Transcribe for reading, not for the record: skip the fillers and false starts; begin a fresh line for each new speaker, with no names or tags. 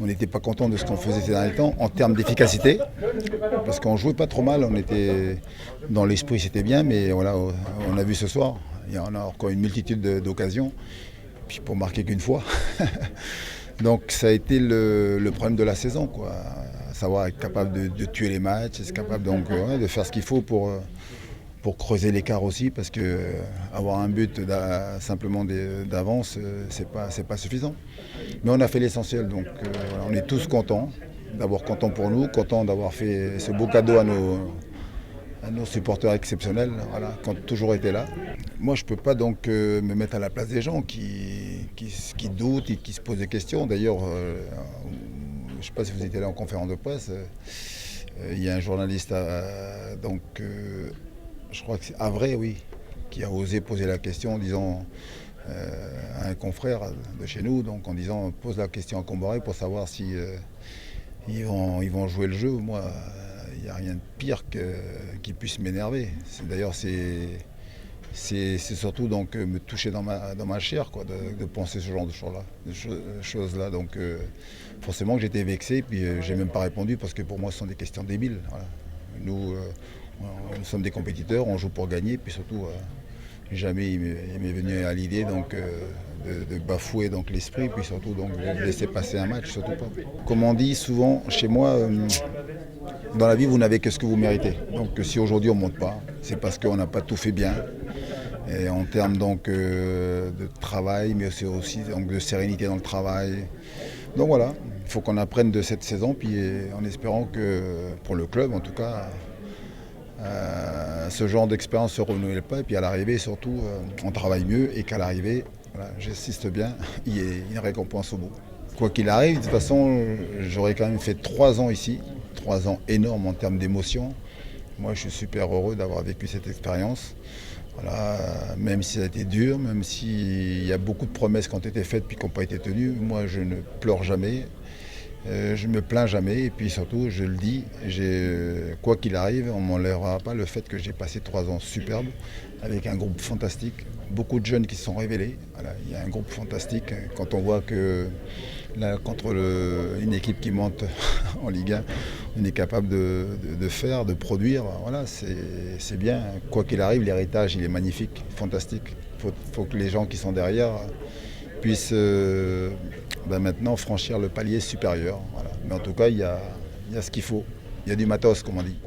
On n'était pas content de ce qu'on faisait ces derniers temps en termes d'efficacité, parce qu'on jouait pas trop mal, on était dans l'esprit, c'était bien, mais voilà, on a vu ce soir, il y en a encore une multitude d'occasions, puis pour marquer qu'une fois. Donc ça a été le problème de la saison, quoi. À savoir être capable de tuer les matchs, être capable donc, ouais, de faire ce qu'il faut pour creuser l'écart aussi, parce que avoir un but simplement d'avance, c'est pas suffisant. Mais on a fait l'essentiel, donc voilà, on est tous contents. D'abord contents pour nous, contents d'avoir fait ce beau cadeau à nos supporters exceptionnels, voilà, qui ont toujours été là. Moi, je ne peux pas donc me mettre à la place des gens qui doutent et qui se posent des questions. D'ailleurs, je ne sais pas si vous étiez là en conférence de presse, il y a un journaliste, je crois que c'est Avray, oui, qui a osé poser la question en disant à un confrère de chez nous, donc en disant pose la question à Comboré pour savoir si ils vont jouer le jeu. Moi, il n'y a rien de pire qui puisse m'énerver. D'ailleurs, c'est surtout donc me toucher dans ma chair, quoi, de penser ce genre de choses-là. Donc forcément que j'étais vexé, puis j'ai même pas répondu parce que pour moi ce sont des questions débiles. Voilà. Nous sommes des compétiteurs, on joue pour gagner, puis surtout jamais il m'est venu à l'idée donc de bafouer donc l'esprit, puis surtout donc de laisser passer un match, surtout pas. Comme on dit souvent chez moi, dans la vie vous n'avez que ce que vous méritez. Donc si aujourd'hui on ne monte pas, c'est parce qu'on n'a pas tout fait bien. Et en termes donc de travail, mais aussi donc, de sérénité dans le travail. Donc voilà, il faut qu'on apprenne de cette saison, puis en espérant que pour le club en tout cas, ce genre d'expérience ne se renouvelle pas, et puis à l'arrivée surtout on travaille mieux et qu'à l'arrivée, voilà, j'insiste bien, il y ait une récompense au bout. Quoi qu'il arrive, de toute façon j'aurais quand même fait 3 ans ici, 3 ans énormes en termes d'émotion. Moi je suis super heureux d'avoir vécu cette expérience. Voilà, même si ça a été dur, même s'il y a beaucoup de promesses qui ont été faites puis qui n'ont pas été tenues, moi je ne pleure jamais. Je me plains jamais et puis surtout, je le dis, quoi qu'il arrive, on ne m'enlèvera pas le fait que j'ai passé 3 ans superbes avec un groupe fantastique, beaucoup de jeunes qui se sont révélés. Voilà, il y a un groupe fantastique. Quand on voit que là, contre une équipe qui monte en Ligue 1, on est capable de faire, de produire, voilà, c'est bien. Quoi qu'il arrive, l'héritage, il est magnifique, fantastique. Il faut que les gens qui sont derrière puissent maintenant franchir le palier supérieur. Voilà. Mais en tout cas, il y a ce qu'il faut. Il y a du matos, comme on dit.